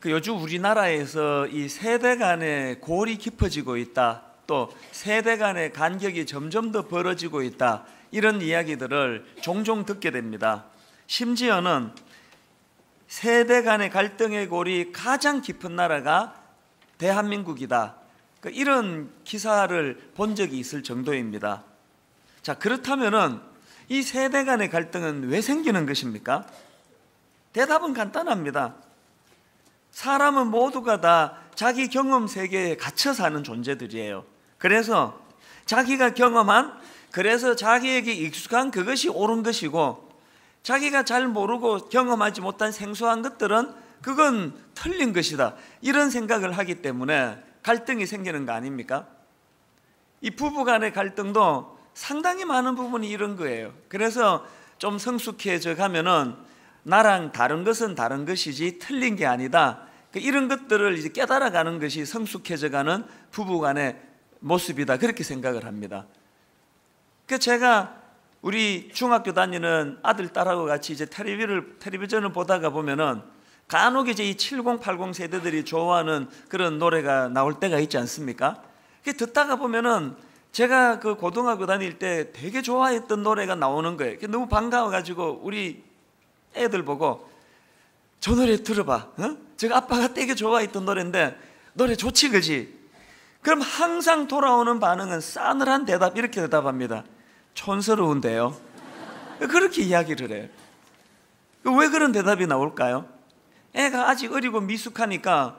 요즘 우리나라에서 이 세대 간의 골이 깊어지고 있다, 또 세대 간의 간격이 점점 더 벌어지고 있다, 이런 이야기들을 종종 듣게 됩니다. 심지어는 세대 간의 갈등의 골이 가장 깊은 나라가 대한민국이다, 이런 기사를 본 적이 있을 정도입니다. 자, 그렇다면은 이 세대 간의 갈등은 왜 생기는 것입니까? 대답은 간단합니다. 사람은 모두가 다 자기 경험 세계에 갇혀 사는 존재들이에요. 그래서 자기가 경험한, 그래서 자기에게 익숙한 그것이 옳은 것이고, 자기가 잘 모르고 경험하지 못한 생소한 것들은 그건 틀린 것이다, 이런 생각을 하기 때문에 갈등이 생기는 거 아닙니까? 이 부부 간의 갈등도 상당히 많은 부분이 이런 거예요. 그래서 좀 성숙해져 가면은 나랑 다른 것은 다른 것이지 틀린 게 아니다, 이런 것들을 이제 깨달아가는 것이 성숙해져가는 부부간의 모습이다, 그렇게 생각을 합니다. 제가 우리 중학교 다니는 아들, 딸하고 같이 이제 텔레비전을 보다가 보면은 간혹 이제 이 70, 80 세대들이 좋아하는 그런 노래가 나올 때가 있지 않습니까? 듣다가 보면은 제가 그 고등학교 다닐 때 되게 좋아했던 노래가 나오는 거예요. 너무 반가워가지고 우리 애들 보고 저 노래 들어봐, 제가 아빠가 되게 좋아했던 노래인데 노래 좋지, 그지? 그럼 항상 돌아오는 반응은 싸늘한 대답, 이렇게 대답합니다. 촌스러운데요. 그렇게 이야기를 해요. 왜 그런 대답이 나올까요? 애가 아직 어리고 미숙하니까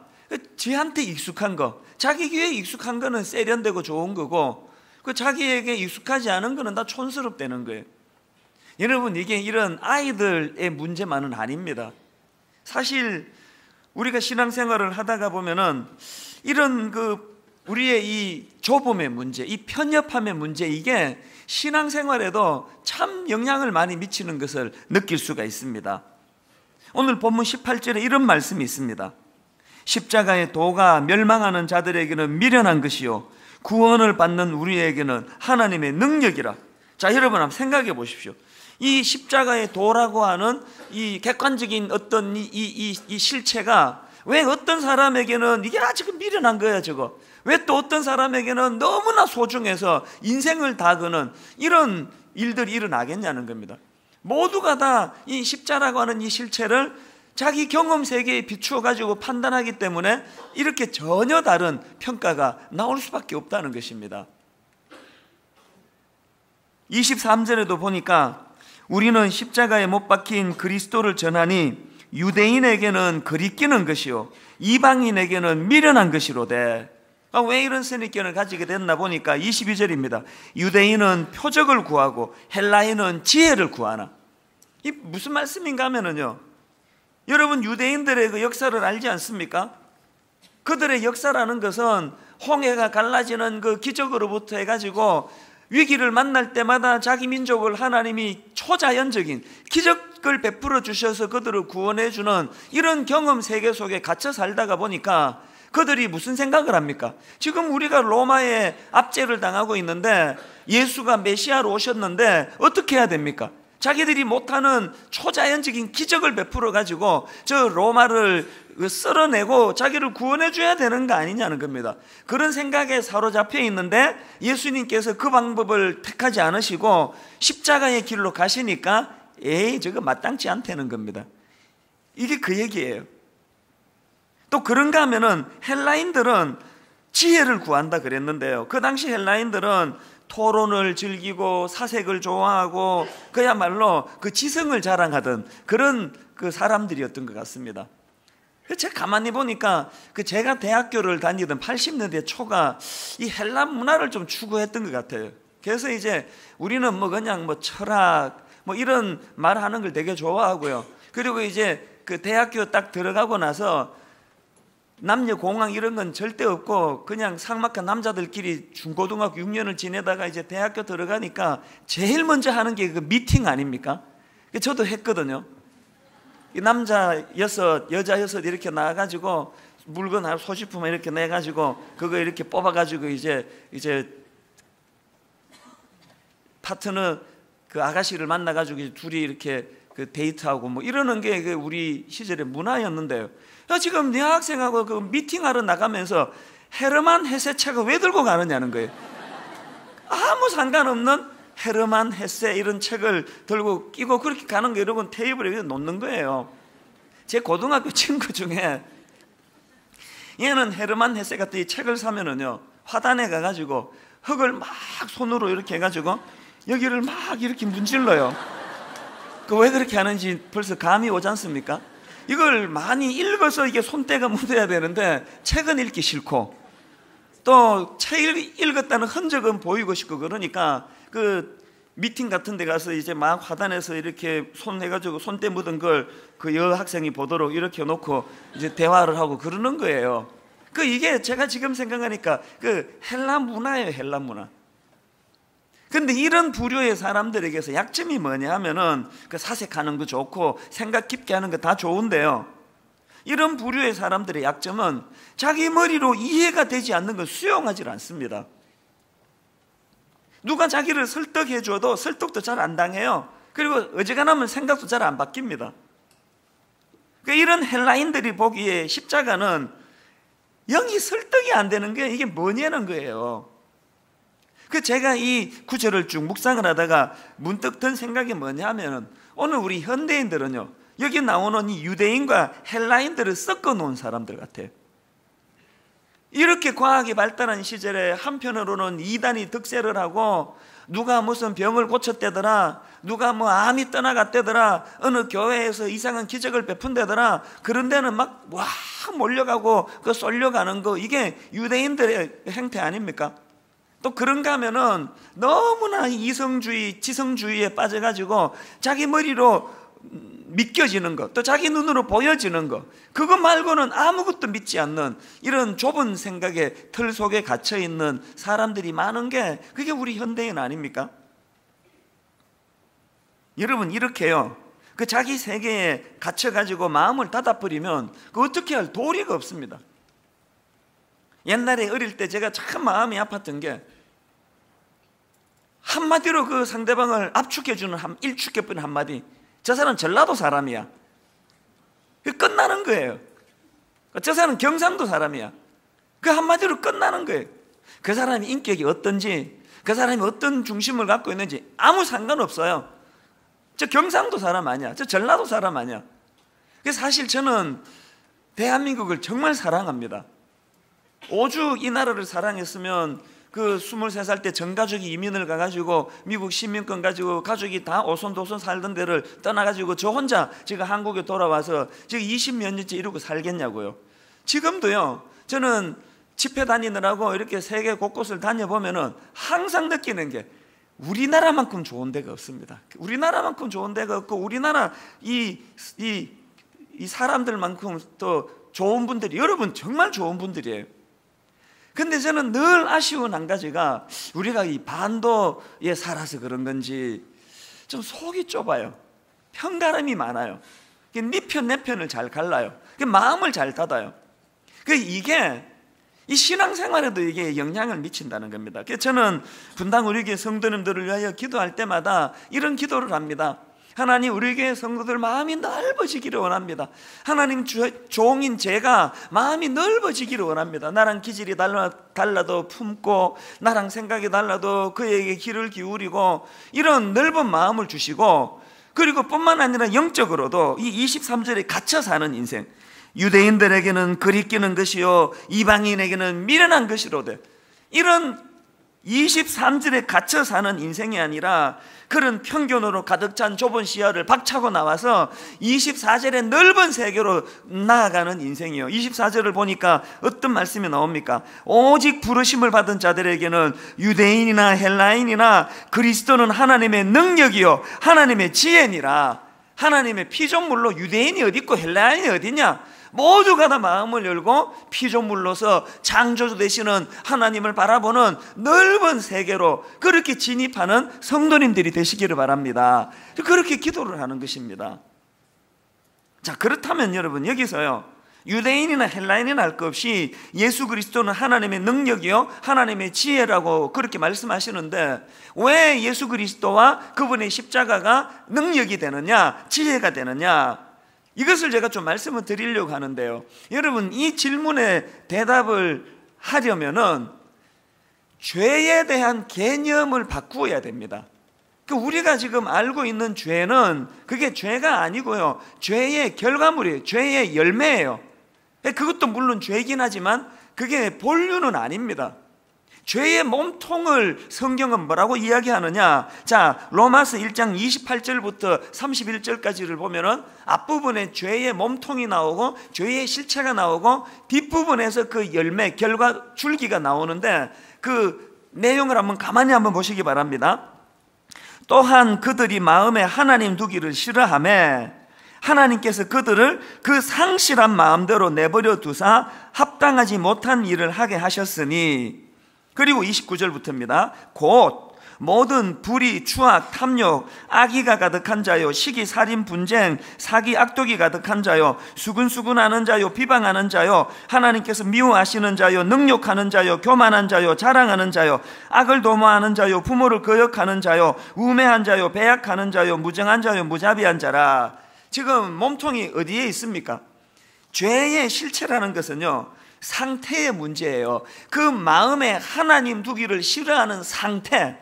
지한테 익숙한 거, 자기 귀에 익숙한 거는 세련되고 좋은 거고, 자기에게 익숙하지 않은 거는 다 촌스럽다는 거예요. 여러분, 이게 이런 아이들의 문제만은 아닙니다. 사실 우리가 신앙생활을 하다가 보면은 이런 우리의 이 좁음의 문제, 이 편협함의 문제, 이게 신앙생활에도 참 영향을 많이 미치는 것을 느낄 수가 있습니다. 오늘 본문 18절에 이런 말씀이 있습니다. 십자가의 도가 멸망하는 자들에게는 미련한 것이요 구원을 받는 우리에게는 하나님의 능력이라. 자, 여러분 한번 생각해 보십시오. 이 십자가의 도라고 하는 이 객관적인 어떤 이 실체가 왜 어떤 사람에게는 이게 아직 미련한 거야, 저거. 왜 또 어떤 사람에게는 너무나 소중해서 인생을 다 거는 이런 일들이 일어나겠냐는 겁니다. 모두가 다 이 십자라고 하는 이 실체를 자기 경험 세계에 비추어 가지고 판단하기 때문에 이렇게 전혀 다른 평가가 나올 수밖에 없다는 것입니다. 23절에도 보니까 우리는 십자가에 못 박힌 그리스도를 전하니 유대인에게는 거리끼는 것이요 이방인에게는 미련한 것이로되. 왜 이런 선입견을 가지게 됐나 보니까 22절입니다. 유대인은 표적을 구하고 헬라인은 지혜를 구하나. 이 무슨 말씀인가 하면은요, 여러분 유대인들의 그 역사를 알지 않습니까? 그들의 역사라는 것은 홍해가 갈라지는 그 기적으로부터 해가지고 위기를 만날 때마다 자기 민족을 하나님이 초자연적인 기적을 베풀어 주셔서 그들을 구원해 주는 이런 경험 세계 속에 갇혀 살다가 보니까 그들이 무슨 생각을 합니까? 지금 우리가 로마의 압제를 당하고 있는데 예수가 메시아로 오셨는데 어떻게 해야 됩니까? 자기들이 못하는 초자연적인 기적을 베풀어 가지고 저 로마를 쓸어내고 자기를 구원해 줘야 되는 거 아니냐는 겁니다. 그런 생각에 사로잡혀 있는데 예수님께서 그 방법을 택하지 않으시고 십자가의 길로 가시니까 저거 마땅치 않다는 겁니다. 이게 그 얘기예요. 또 그런가 하면은 헬라인들은 지혜를 구한다 그랬는데요, 그 당시 헬라인들은 토론을 즐기고 사색을 좋아하고 그야말로 그 지성을 자랑하던 그런 그 사람들이었던 것 같습니다. 제가 가만히 보니까 제가 대학교를 다니던 80년대 초가 이 헬라 문화를 좀 추구했던 것 같아요. 그래서 이제 우리는 그냥 철학 이런 말 하는 걸 되게 좋아하고요. 그리고 이제 그 대학교 딱 들어가고 나서 남녀 공학 이런 건 절대 없고 그냥 삭막한 남자들끼리 중고등학교 6년을 지내다가 이제 대학교 들어가니까 제일 먼저 하는 게 그 미팅 아닙니까? 저도 했거든요. 남자 6, 여자 6 이렇게 나와가지고 물건 소지품 이렇게 내가지고 그거 이렇게 뽑아가지고 이제 파트너 그 아가씨를 만나가지고 둘이 이렇게 그 데이트하고 뭐 이러는 게 그 우리 시절의 문화였는데요. 지금 여학생하고 그 미팅하러 나가면서 헤르만 헤세 책을 왜 들고 가느냐는 거예요. 아무 상관없는 헤르만 헤세 이런 책을 들고 끼고 그렇게 가는 거, 여러분 테이블에 놓는 거예요. 제 고등학교 친구 중에 얘는 헤르만 헤세 같은 이 책을 사면은요, 화단에 가가지고 흙을 막 손으로 이렇게 해가지고 여기를 막 이렇게 문질러요. 그 왜 그렇게 하는지 벌써 감이 오지 않습니까? 이걸 많이 읽어서 이게 손때가 묻어야 되는데 책은 읽기 싫고 또 책 읽었다는 흔적은 보이고 싶고, 그러니까 그 미팅 같은 데 가서 이제 막 화단에서 이렇게 손 해가지고 손때 묻은 걸 그 여학생이 보도록 이렇게 놓고 이제 대화를 하고 그러는 거예요. 그 이게 제가 지금 생각하니까 그 헬라 문화예요, 헬라 문화. 근데 이런 부류의 사람들에게서 약점이 뭐냐 하면은 그 사색하는 거 좋고 생각 깊게 하는 거 다 좋은데요, 이런 부류의 사람들의 약점은 자기 머리로 이해가 되지 않는 걸 수용하지 않습니다. 누가 자기를 설득해 줘도 설득도 잘 안 당해요. 그리고 어지간하면 생각도 잘 안 바뀝니다. 그러니까 이런 헬라인들이 보기에 십자가는 영이 설득이 안 되는 게 이게 뭐냐는 거예요. 그 제가 이 구절을 쭉 묵상을 하다가 문득 든 생각이 뭐냐 하면은, 오늘 우리 현대인들은요, 여기 나오는 이 유대인과 헬라인들을 섞어 놓은 사람들 같아요. 이렇게 과학이 발달한 시절에 한편으로는 이단이 득세를 하고 누가 무슨 병을 고쳤대더라, 누가 뭐 암이 떠나갔대더라, 어느 교회에서 이상한 기적을 베푼대더라, 그런 데는 막 와 몰려가고 그 쏠려가는 거, 이게 유대인들의 행태 아닙니까? 또 그런가 하면은 너무나 이성주의, 지성주의에 빠져가지고 자기 머리로 믿겨지는 것, 또 자기 눈으로 보여지는 것, 그거 말고는 아무것도 믿지 않는 이런 좁은 생각의 틀 속에 갇혀있는 사람들이 많은 게 그게 우리 현대인 아닙니까? 여러분, 이렇게요, 그 자기 세계에 갇혀가지고 마음을 닫아버리면 그 어떻게 할 도리가 없습니다. 옛날에 어릴 때 제가 참 마음이 아팠던 게, 한마디로 그 상대방을 압축해주는 일축해버리는 한마디, 저 사람은 전라도 사람이야, 끝나는 거예요. 저 사람은 경상도 사람이야, 그 한마디로 끝나는 거예요. 그 사람이 인격이 어떤지, 그 사람이 어떤 중심을 갖고 있는지 아무 상관없어요. 저 경상도 사람 아니야, 저 전라도 사람 아니야. 사실 저는 대한민국을 정말 사랑합니다. 오죽 이 나라를 사랑했으면 그 23살 때 전 가족이 이민을 가가지고 미국 시민권 가지고 가족이 다 오손도손 살던 데를 떠나가지고 저 혼자 지금 한국에 돌아와서 지금 20몇 년째 이러고 살겠냐고요. 지금도요, 저는 집회 다니느라고 이렇게 세계 곳곳을 다녀보면은 항상 느끼는 게 우리나라만큼 좋은 데가 없습니다. 우리나라만큼 좋은 데가 없고, 우리나라 이 사람들만큼 또 좋은 분들이, 여러분 정말 좋은 분들이에요. 근데 저는 늘 아쉬운 한 가지가, 우리가 이 반도에 살아서 그런 건지 좀 속이 좁아요. 편가름이 많아요. 네 편 내 편을 잘 갈라요. 마음을 잘 닫아요. 이게 이 신앙생활에도 이게 영향을 미친다는 겁니다. 저는 분당 우리 교회 성도님들을 위하여 기도할 때마다 이런 기도를 합니다. 하나님, 우리 교회 성도들 마음이 넓어지기를 원합니다. 하나님, 종인 제가 마음이 넓어지기를 원합니다. 나랑 기질이 달라도 품고, 나랑 생각이 달라도 그에게 귀를 기울이고, 이런 넓은 마음을 주시고, 그리고 뿐만 아니라 영적으로도 이 23절에 갇혀 사는 인생, 유대인들에게는 그리끼는 것이요 이방인에게는 미련한 것이로되, 이런 23절에 갇혀 사는 인생이 아니라 그런 편견으로 가득 찬 좁은 시야를 박차고 나와서 24절의 넓은 세계로 나아가는 인생이요. 24절을 보니까 어떤 말씀이 나옵니까? 오직 부르심을 받은 자들에게는 유대인이나 헬라인이나 그리스도는 하나님의 능력이요 하나님의 지혜니라. 하나님의 피조물로 유대인이 어디 있고 헬라인이 어디냐? 모두가 다 마음을 열고 피조물로서 창조주 되시는 하나님을 바라보는 넓은 세계로 그렇게 진입하는 성도님들이 되시기를 바랍니다. 그렇게 기도를 하는 것입니다. 자, 그렇다면 여러분, 여기서요, 유대인이나 헬라인이나 할 것 없이 예수 그리스도는 하나님의 능력이요 하나님의 지혜라고 그렇게 말씀하시는데, 왜 예수 그리스도와 그분의 십자가가 능력이 되느냐, 지혜가 되느냐, 이것을 제가 좀 말씀을 드리려고 하는데요. 여러분, 이 질문에 대답을 하려면은 죄에 대한 개념을 바꾸어야 됩니다. 우리가 지금 알고 있는 죄는 그게 죄가 아니고요, 죄의 결과물이에요. 죄의 열매예요. 그것도 물론 죄이긴 하지만 그게 본류는 아닙니다. 죄의 몸통을 성경은 뭐라고 이야기하느냐? 자, 로마서 1장 28절부터 31절까지를 보면은 앞부분에 죄의 몸통이 나오고 죄의 실체가 나오고 뒷부분에서 그 열매, 결과, 줄기가 나오는데 그 내용을 가만히 한번 보시기 바랍니다. 또한 그들이 마음에 하나님 두기를 싫어하며 하나님께서 그들을 그 상실한 마음대로 내버려 두사 합당하지 못한 일을 하게 하셨으니, 그리고 29절부터입니다. 곧 모든 불의, 추악, 탐욕, 악의가 가득한 자요, 시기, 살인, 분쟁, 사기, 악독이 가득한 자요, 수근수근하는 자요, 비방하는 자요, 하나님께서 미워하시는 자요, 능욕하는 자요, 교만한 자요, 자랑하는 자요, 악을 도모하는 자요, 부모를 거역하는 자요, 우매한 자요, 배약하는 자요, 무정한 자요, 무자비한 자라. 지금 몸통이 어디에 있습니까? 죄의 실체라는 것은요, 상태의 문제예요. 그 마음에 하나님 두기를 싫어하는 상태,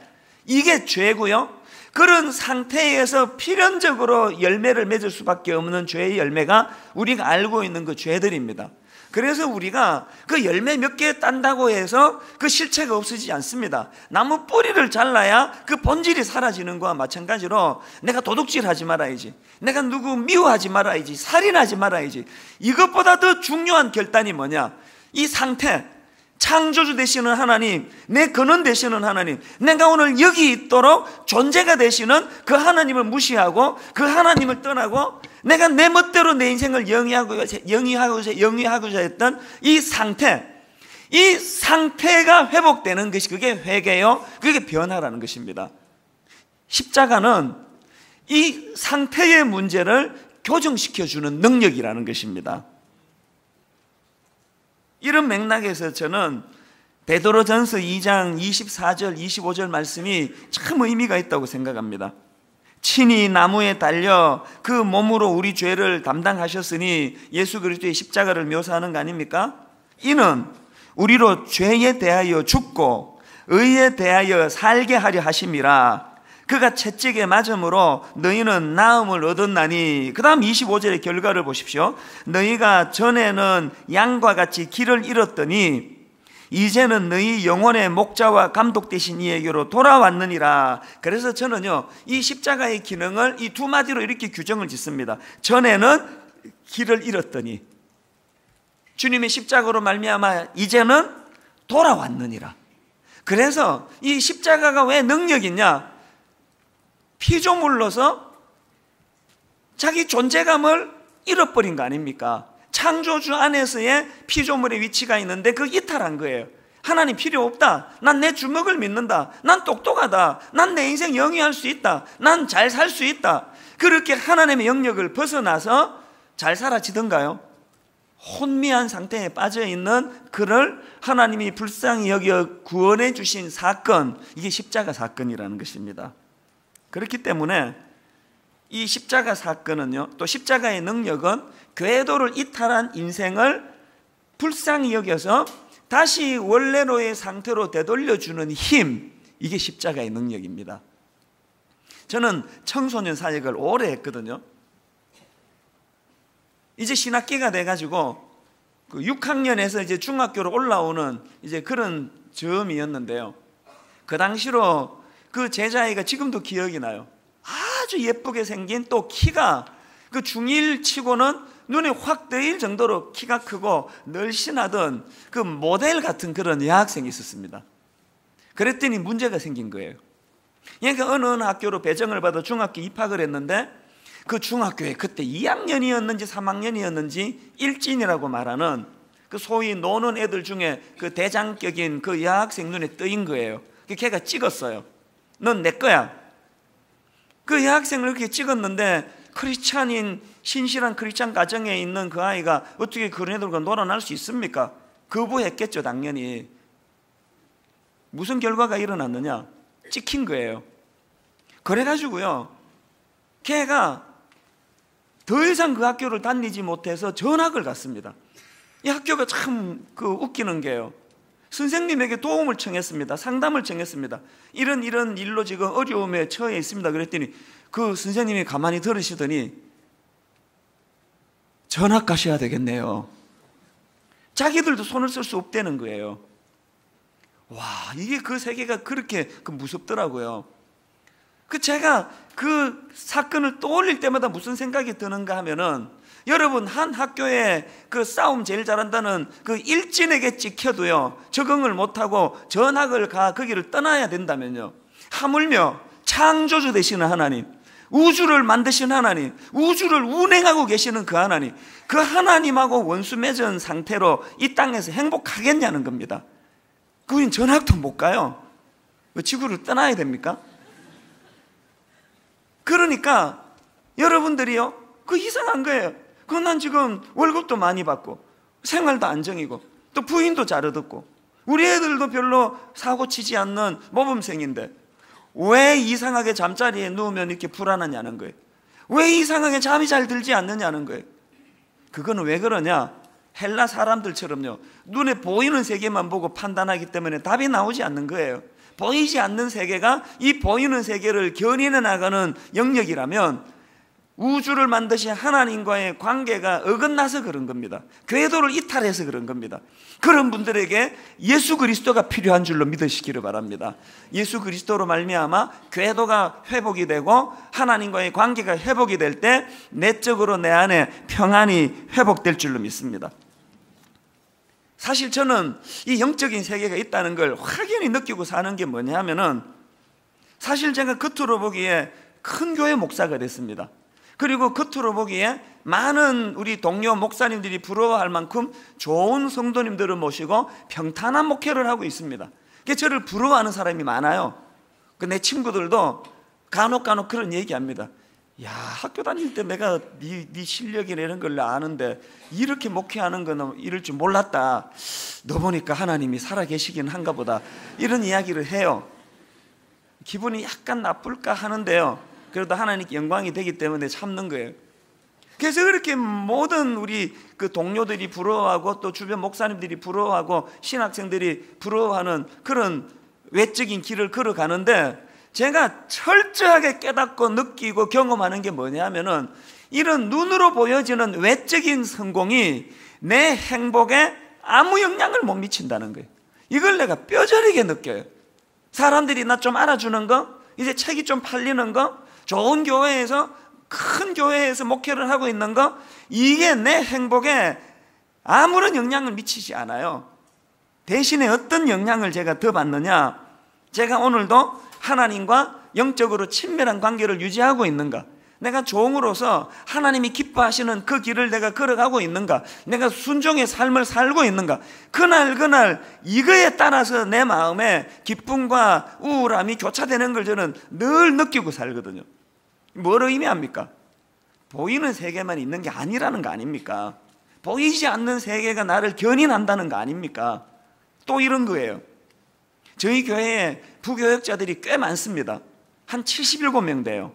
이게 죄고요. 그런 상태에서 필연적으로 열매를 맺을 수밖에 없는 죄의 열매가 우리가 알고 있는 그 죄들입니다. 그래서 우리가 그 열매 몇 개 딴다고 해서 그 실체가 없어지지 않습니다. 나무 뿌리를 잘라야 그 본질이 사라지는 거와 마찬가지로 내가 도둑질하지 말아야지, 내가 누구 미워하지 말아야지, 살인하지 말아야지, 이것보다 더 중요한 결단이 뭐냐? 이 상태, 창조주 되시는 하나님, 내 근원 되시는 하나님, 내가 오늘 여기 있도록 존재가 되시는 그 하나님을 무시하고 그 하나님을 떠나고 내가 내 멋대로 내 인생을 영위하고자 했던 이 상태, 이 상태가 회복되는 것이 그게 회개요, 그게 변화라는 것입니다. 십자가는 이 상태의 문제를 교정시켜주는 능력이라는 것입니다. 이런 맥락에서 저는 베드로전서 2장 24절 25절 말씀이 참 의미가 있다고 생각합니다. 친히 나무에 달려 그 몸으로 우리 죄를 담당하셨으니, 예수 그리스도의 십자가를 묘사하는 거 아닙니까? 이는 우리로 죄에 대하여 죽고 의에 대하여 살게 하려 하심이라. 그가 채찍에 맞음으로 너희는 나음을 얻었나니. 그 다음 25절의 결과를 보십시오. 너희가 전에는 양과 같이 길을 잃었더니 이제는 너희 영혼의 목자와 감독 되신 이에게로 돌아왔느니라. 그래서 저는요, 이 십자가의 기능을 이 두 마디로 이렇게 규정을 짓습니다. 전에는 길을 잃었더니, 주님의 십자가로 말미암아 이제는 돌아왔느니라. 그래서 이 십자가가 왜 능력이 있냐? 피조물로서 자기 존재감을 잃어버린 거 아닙니까? 창조주 안에서의 피조물의 위치가 있는데 그 이탈한 거예요. 하나님 필요 없다, 난 내 주먹을 믿는다, 난 똑똑하다, 난 내 인생 영위할 수 있다, 난 잘 살 수 있다, 그렇게 하나님의 영역을 벗어나서 잘 살아지던가요? 혼미한 상태에 빠져있는 그를 하나님이 불쌍히 여겨 구원해 주신 사건, 이게 십자가 사건이라는 것입니다. 그렇기 때문에 이 십자가 사건은요, 또 십자가의 능력은 궤도를 이탈한 인생을 불쌍히 여겨서 다시 원래로의 상태로 되돌려주는 힘, 이게 십자가의 능력입니다. 저는 청소년 사역을 오래 했거든요. 이제 신학기가 돼가지고 그 6학년에서 이제 중학교로 올라오는 이제 그런 즈음이었는데요. 그 당시로 그 제자애가 지금도 기억이 나요. 아주 예쁘게 생긴, 또 키가 그 중1 치고는 눈에 확 뜨일 정도로 키가 크고 늘씬하던 그 모델 같은 그런 여학생이 있었습니다. 그랬더니 문제가 생긴 거예요. 그러니까 어느 학교로 배정을 받아 중학교 입학을 했는데, 그 중학교에 그때 2학년이었는지 3학년이었는지 일진이라고 말하는 그 소위 노는 애들 중에 그 대장격인 그 여학생 눈에 뜨인 거예요. 걔가 찍었어요. 넌 내 거야. 그 여학생을 이렇게 찍었는데 크리스찬인 신실한 크리스찬 가정에 있는 그 아이가 어떻게 그런 애들과 놀아날 수 있습니까? 거부했겠죠, 당연히. 무슨 결과가 일어났느냐? 찍힌 거예요. 그래가지고요, 걔가 더 이상 그 학교를 다니지 못해서 전학을 갔습니다. 이 학교가 참 웃기는 게요, 선생님에게 도움을 청했습니다. 상담을 청했습니다. 이런 일로 지금 어려움에 처해 있습니다. 그랬더니 그 선생님이 가만히 들으시더니 전학 가셔야 되겠네요. 자기들도 손을 쓸 수 없다는 거예요. 와, 이게 그 세계가 그렇게 무섭더라고요. 제가 그 사건을 떠올릴 때마다 무슨 생각이 드는가 하면은, 여러분, 한 학교에 그 싸움 제일 잘한다는 그 일진에게 찍혀도요, 적응을 못하고 전학을 거기를 떠나야 된다면요, 하물며 창조주 되시는 하나님, 우주를 만드신 하나님, 우주를 운행하고 계시는 그 하나님, 그 하나님하고 원수 맺은 상태로 이 땅에서 행복하겠냐는 겁니다. 그건 전학도 못 가요. 지구를 떠나야 됩니까? 그러니까 여러분들이요, 그 이상한 거예요. 난 지금 월급도 많이 받고 생활도 안정이고 또 부인도 잘 얻었고 우리 애들도 별로 사고 치지 않는 모범생인데 왜 이상하게 잠자리에 누우면 이렇게 불안하냐는 거예요. 왜 이상하게 잠이 잘 들지 않느냐는 거예요. 그거는 왜 그러냐? 헬라 사람들처럼요, 눈에 보이는 세계만 보고 판단하기 때문에 답이 나오지 않는 거예요. 보이지 않는 세계가 이 보이는 세계를 견인해 나가는 영역이라면 우주를 만드신 하나님과의 관계가 어긋나서 그런 겁니다. 궤도를 이탈해서 그런 겁니다. 그런 분들에게 예수 그리스도가 필요한 줄로 믿으시기를 바랍니다. 예수 그리스도로 말미암아 궤도가 회복이 되고 하나님과의 관계가 회복이 될 때 내적으로 내 안에 평안이 회복될 줄로 믿습니다. 사실 저는 이 영적인 세계가 있다는 걸 확연히 느끼고 사는 게 뭐냐 하면은, 사실 제가 겉으로 보기에 큰 교회 목사가 됐습니다. 그리고 겉으로 보기에 많은 우리 동료 목사님들이 부러워할 만큼 좋은 성도님들을 모시고 평탄한 목회를 하고 있습니다. 그래서 저를 부러워하는 사람이 많아요. 내 친구들도 간혹 그런 얘기합니다. 야, 학교 다닐 때 내가 네 실력이나 이런 걸 아는데 이렇게 목회하는 거는 이럴 줄 몰랐다. 너 보니까 하나님이 살아계시긴 한가 보다. 이런 이야기를 해요. 기분이 약간 나쁠까 하는데요, 그래도 하나님께 영광이 되기 때문에 참는 거예요. 그래서 그렇게 모든 우리 그 동료들이 부러워하고 또 주변 목사님들이 부러워하고 신학생들이 부러워하는 그런 외적인 길을 걸어가는데, 제가 철저하게 깨닫고 느끼고 경험하는 게 뭐냐면은, 이런 눈으로 보여지는 외적인 성공이 내 행복에 아무 영향을 못 미친다는 거예요. 이걸 내가 뼈저리게 느껴요. 사람들이 나 좀 알아주는 거, 이제 책이 좀 팔리는 거, 좋은 교회에서, 큰 교회에서 목회를 하고 있는 거, 이게 내 행복에 아무런 영향을 미치지 않아요. 대신에 어떤 영향을 제가 더 받느냐, 제가 오늘도 하나님과 영적으로 친밀한 관계를 유지하고 있는가, 내가 종으로서 하나님이 기뻐하시는 그 길을 내가 걸어가고 있는가, 내가 순종의 삶을 살고 있는가, 그날 이거에 따라서 내 마음에 기쁨과 우울함이 교차되는 걸 저는 늘 느끼고 살거든요. 뭘 의미합니까? 보이는 세계만 있는 게 아니라는 거 아닙니까? 보이지 않는 세계가 나를 견인한다는 거 아닙니까? 또 이런 거예요. 저희 교회에 부교역자들이 꽤 많습니다. 한 77명 돼요.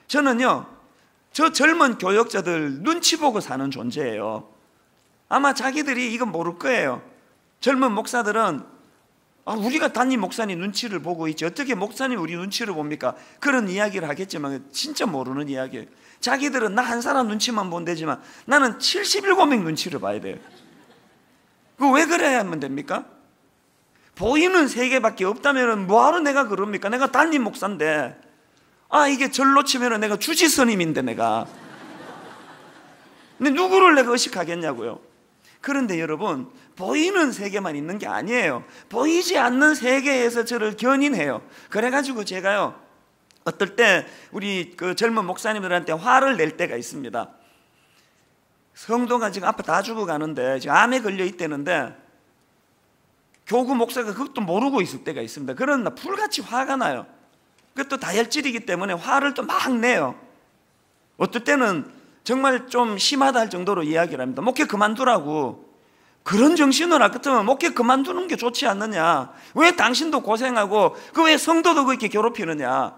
저는요, 저 젊은 교역자들 눈치 보고 사는 존재예요. 아마 자기들이 이건 모를 거예요. 젊은 목사들은 우리가 담임 목사님 눈치를 보고 있지 어떻게 목사님 우리 눈치를 봅니까? 그런 이야기를 하겠지만 진짜 모르는 이야기예요. 자기들은 나 한 사람 눈치만 보면 되지만 나는 77명 눈치를 봐야 돼요. 그거 왜 그래야 하면 됩니까? 보이는 세계밖에 없다면 뭐하러 내가 그럽니까? 내가 담임 목사인데, 이게 절로 치면 내가 주지스님인데 내가. 근데 누구를 내가 의식하겠냐고요. 그런데 여러분, 보이는 세계만 있는 게 아니에요. 보이지 않는 세계에서 저를 견인해요. 그래가지고 제가요, 어떨 때 우리 그 젊은 목사님들한테 화를 낼 때가 있습니다. 성도가 지금 앞에 다 죽어가는데 지금 암에 걸려 있다는데 교구 목사가 그것도 모르고 있을 때가 있습니다. 그런 날 불같이 화가 나요. 그것도 다혈질이기 때문에 화를 또 막 내요. 어떨 때는 정말 좀 심하다 할 정도로 이야기를 합니다. 목회 그만두라고. 그런 정신을 할 것 같으면 목회 그만두는 게 좋지 않느냐. 왜 당신도 고생하고 왜 성도도 그렇게 괴롭히느냐.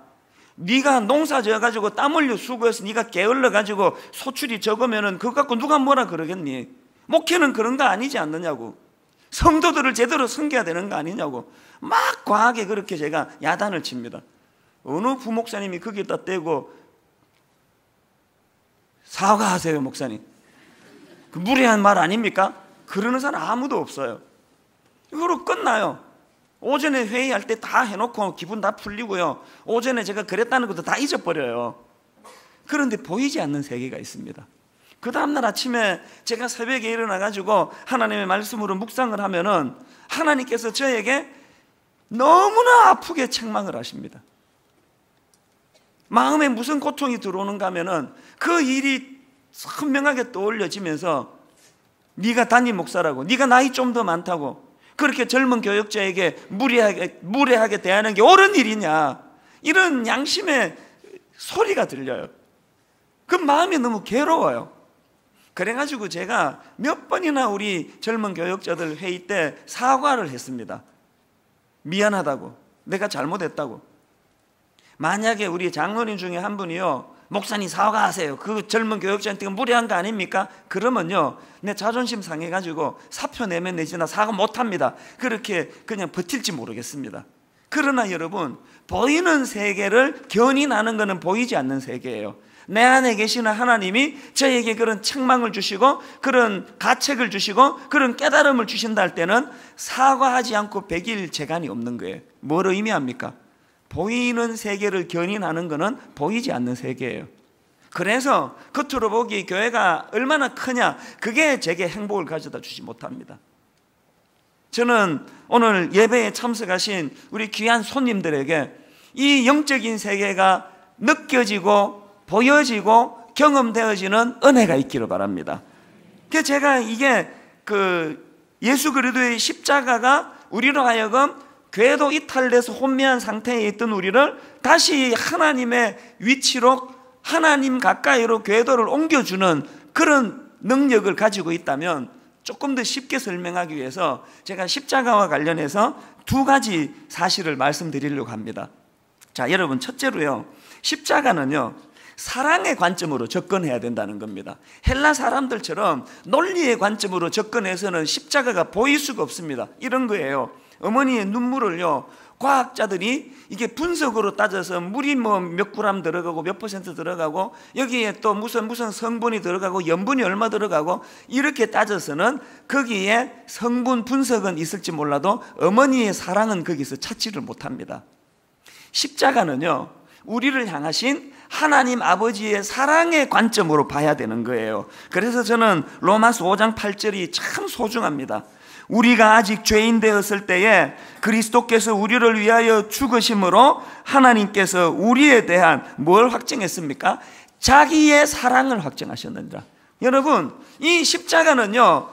네가 농사 지어가지고 땀 흘려 수고해서 네가 게을러가지고 소출이 적으면은 그거 갖고 누가 뭐라 그러겠니. 목회는 그런 거 아니지 않느냐고. 성도들을 제대로 섬겨야 되는 거 아니냐고 막 과하게 그렇게 제가 야단을 칩니다. 어느 부목사님이 거기다 떼고 사과하세요 목사님, 그 무례한 말 아닙니까? 그러는 사람 아무도 없어요. 이거로 끝나요. 오전에 회의할 때 다 해놓고 기분 다 풀리고요, 오전에 제가 그랬다는 것도 다 잊어버려요. 그런데 보이지 않는 세계가 있습니다. 그 다음날 아침에 제가 새벽에 일어나가지고 하나님의 말씀으로 묵상을 하면은 하나님께서 저에게 너무나 아프게 책망을 하십니다. 마음에 무슨 고통이 들어오는가 하면은 그 일이 선명하게 떠올려지면서 네가 담임 목사라고, 네가 나이 좀 더 많다고 그렇게 젊은 교역자에게 무례하게 대하는 게 옳은 일이냐, 이런 양심의 소리가 들려요. 그 마음이 너무 괴로워요. 그래가지고 제가 몇 번이나 우리 젊은 교역자들 회의 때 사과를 했습니다. 미안하다고, 내가 잘못했다고. 만약에 우리 장로님 중에 한 분이요, 목사님 사과하세요, 그 젊은 교역자한테 무례한 거 아닙니까? 그러면요 내 자존심 상해가지고 사표 내면 내지나 사과 못합니다. 그렇게 그냥 버틸지 모르겠습니다. 그러나 여러분, 보이는 세계를 견인하는 것은 보이지 않는 세계예요. 내 안에 계시는 하나님이 저에게 그런 책망을 주시고 그런 가책을 주시고 그런 깨달음을 주신다 할 때는 사과하지 않고 100일 재간이 없는 거예요. 뭘 의미합니까? 보이는 세계를 견인하는 것은 보이지 않는 세계예요. 그래서 겉으로 보기 교회가 얼마나 크냐, 그게 제게 행복을 가져다 주지 못합니다. 저는 오늘 예배에 참석하신 우리 귀한 손님들에게 이 영적인 세계가 느껴지고 보여지고 경험되어지는 은혜가 있기를 바랍니다. 그래서 제가 이게 예수 그리스도의 십자가가 우리로 하여금 궤도 이탈돼서 혼미한 상태에 있던 우리를 다시 하나님의 위치로, 하나님 가까이로 궤도를 옮겨주는 그런 능력을 가지고 있다면, 조금 더 쉽게 설명하기 위해서 제가 십자가와 관련해서 두 가지 사실을 말씀드리려고 합니다. 자, 여러분, 첫째로요, 십자가는요 사랑의 관점으로 접근해야 된다는 겁니다. 헬라 사람들처럼 논리의 관점으로 접근해서는 십자가가 보일 수가 없습니다. 이런 거예요. 어머니의 눈물을요, 과학자들이 이게 분석으로 따져서 물이 뭐 몇 그램 들어가고 몇 퍼센트 들어가고 여기에 또 무슨 성분이 들어가고 염분이 얼마 들어가고 이렇게 따져서는 거기에 성분 분석은 있을지 몰라도 어머니의 사랑은 거기서 찾지를 못합니다. 십자가는요 우리를 향하신 하나님 아버지의 사랑의 관점으로 봐야 되는 거예요. 그래서 저는 로마서 5장 8절이 참 소중합니다. 우리가 아직 죄인 되었을 때에 그리스도께서 우리를 위하여 죽으심으로 하나님께서 우리에 대한 뭘 확증했습니까? 자기의 사랑을 확증하셨느니라. 여러분, 이 십자가는요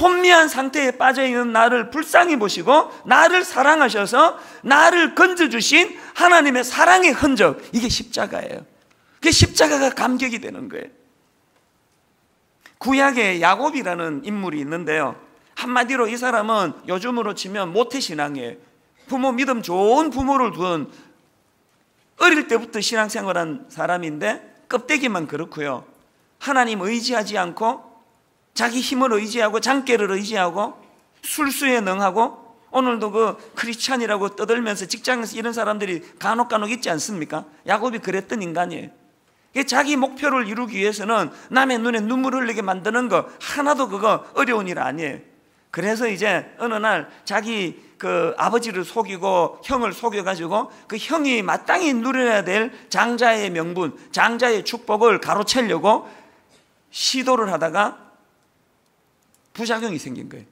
혼미한 상태에 빠져있는 나를 불쌍히 보시고 나를 사랑하셔서 나를 건져주신 하나님의 사랑의 흔적, 이게 십자가예요. 그게 십자가가 감격이 되는 거예요. 구약에 야곱이라는 인물이 있는데요, 한마디로 이 사람은 요즘으로 치면 모태신앙이에요. 부모 믿음 좋은 부모를 둔 어릴 때부터 신앙생활한 사람인데 껍데기만 그렇고요, 하나님 의지하지 않고 자기 힘을 의지하고 장깨를 의지하고 술수에 능하고, 오늘도 그 크리스찬이라고 떠들면서 직장에서 이런 사람들이 간혹 있지 않습니까? 야곱이 그랬던 인간이에요. 자기 목표를 이루기 위해서는 남의 눈에 눈물 흘리게 만드는 거 하나도 그거 어려운 일 아니에요. 그래서 이제 어느 날 자기 그 아버지를 속이고 형을 속여가지고 그 형이 마땅히 누려야 될 장자의 명분, 장자의 축복을 가로채려고 시도를 하다가 부작용이 생긴 거예요.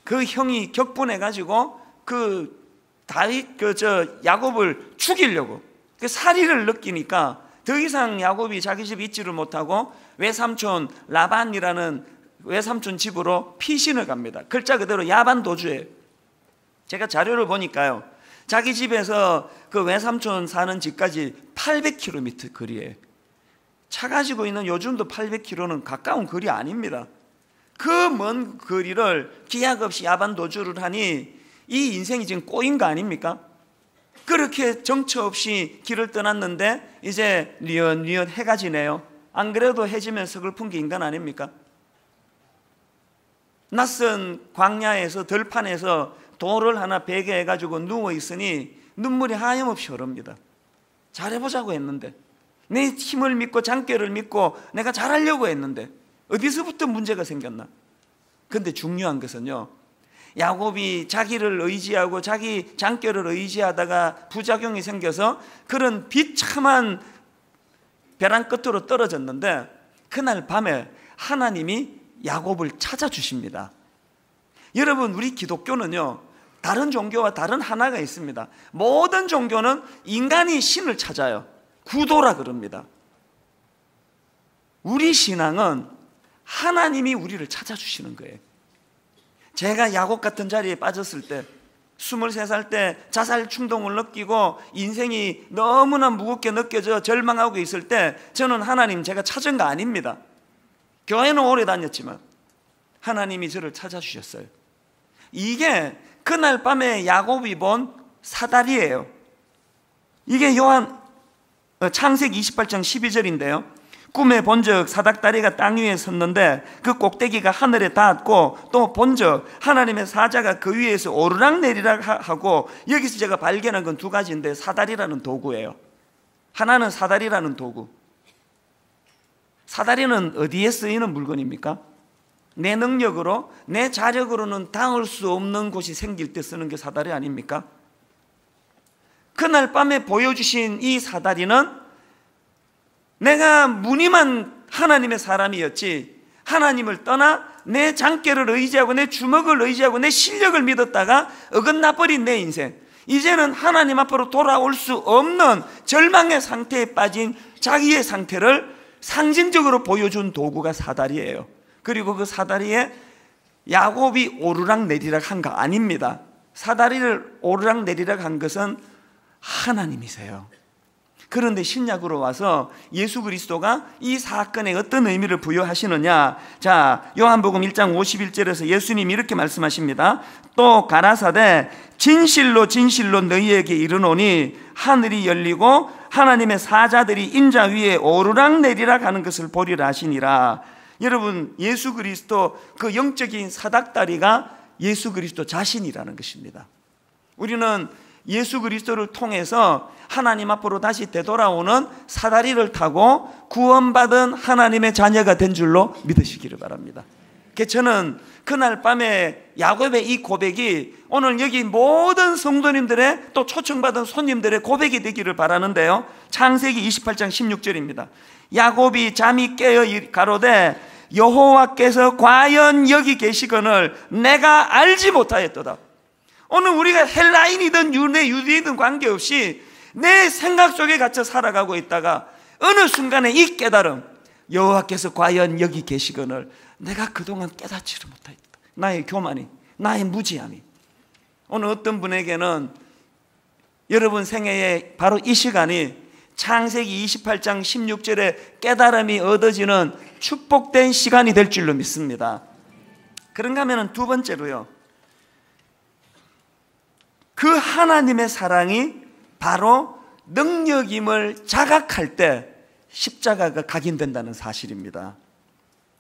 그 형이 격분해가지고 그 다윗 야곱을 죽이려고 그 살인을 느끼니까 더 이상 야곱이 자기 집 있지를 못하고 외삼촌 라반이라는 외삼촌 집으로 피신을 갑니다. 글자 그대로 야반도주예요. 제가 자료를 보니까요, 자기 집에서 그 외삼촌 사는 집까지 800km 거리예요. 차 가지고 있는 요즘도 800km는 가까운 거리 아닙니다. 그 먼 거리를 기약 없이 야반 도주를 하니 이 인생이 지금 꼬인 거 아닙니까? 그렇게 정처 없이 길을 떠났는데 이제 뉘엿뉘엿 해가 지네요. 안 그래도 해지면 서글픈 게 인간 아닙니까? 낯선 광야에서 들판에서 돌을 하나 베개 해가지고 누워있으니 눈물이 하염없이 흐릅니다. 잘해보자고 했는데, 내 힘을 믿고 장깨를 믿고 내가 잘하려고 했는데 어디서부터 문제가 생겼나? 근데 중요한 것은요, 야곱이 자기를 의지하고 자기 장깨를 의지하다가 부작용이 생겨서 그런 비참한 벼랑 끝으로 떨어졌는데, 그날 밤에 하나님이 야곱을 찾아주십니다. 여러분, 우리 기독교는요, 다른 종교와 다른 하나가 있습니다. 모든 종교는 인간이 신을 찾아요. 구도라 그럽니다. 우리 신앙은 하나님이 우리를 찾아주시는 거예요. 제가 야곱 같은 자리에 빠졌을 때, 23살 때 자살 충동을 느끼고 인생이 너무나 무겁게 느껴져 절망하고 있을 때, 저는 하나님 제가 찾은 거 아닙니다. 교회는 오래 다녔지만 하나님이 저를 찾아주셨어요. 이게 그날 밤에 야곱이 본 사다리예요. 이게 창세기 28장 12절인데요 꿈에 본적 사닥다리가 땅 위에 섰는데 그 꼭대기가 하늘에 닿았고, 또 본적 하나님의 사자가 그 위에서 오르락내리락 하고, 여기서 제가 발견한 건 두 가지인데, 사다리라는 도구예요. 하나는 사다리라는 도구. 사다리는 어디에 쓰이는 물건입니까? 내 능력으로, 내 자력으로는 닿을 수 없는 곳이 생길 때 쓰는 게 사다리 아닙니까? 그날 밤에 보여주신 이 사다리는 내가 무늬만 하나님의 사람이었지, 하나님을 떠나 내 장깨를 의지하고 내 주먹을 의지하고 내 실력을 믿었다가 어긋나버린 내 인생, 이제는 하나님 앞으로 돌아올 수 없는 절망의 상태에 빠진 자기의 상태를 상징적으로 보여준 도구가 사다리예요. 그리고 그 사다리에 야곱이 오르락내리락 한 거 아닙니다. 사다리를 오르락내리락 한 것은 하나님이세요. 그런데 신약으로 와서 예수 그리스도가 이 사건에 어떤 의미를 부여하시느냐, 자, 요한복음 1장 51절에서 예수님이 이렇게 말씀하십니다. 또 가라사대 진실로 진실로 너희에게 이르노니 하늘이 열리고 하나님의 사자들이 인자 위에 오르락내리락 하는 것을 보리라 하시니라. 여러분, 예수 그리스도 그 영적인 사닥다리가 예수 그리스도 자신이라는 것입니다. 우리는 예수 그리스도를 통해서 하나님 앞으로 다시 되돌아오는 사다리를 타고 구원받은 하나님의 자녀가 된 줄로 믿으시기를 바랍니다. 저는 그날 밤에 야곱의 이 고백이 오늘 여기 모든 성도님들의, 또 초청받은 손님들의 고백이 되기를 바라는데요, 창세기 28장 16절입니다. 야곱이 잠이 깨어 가로되 여호와께서 과연 여기 계시거늘 내가 알지 못하였도다. 오늘 우리가 헬라인이든 유대인이든 관계없이 내 생각 속에 갇혀 살아가고 있다가 어느 순간에 이 깨달음, 여호와께서 과연 여기 계시거늘 내가 그동안 깨닫지를 못하였다. 나의 교만이, 나의 무지함이. 오늘 어떤 분에게는 여러분 생애에 바로 이 시간이 창세기 28장 16절에 깨달음이 얻어지는 축복된 시간이 될 줄로 믿습니다. 그런가 하면 두 번째로요, 그 하나님의 사랑이 바로 능력임을 자각할 때 십자가가 각인된다는 사실입니다.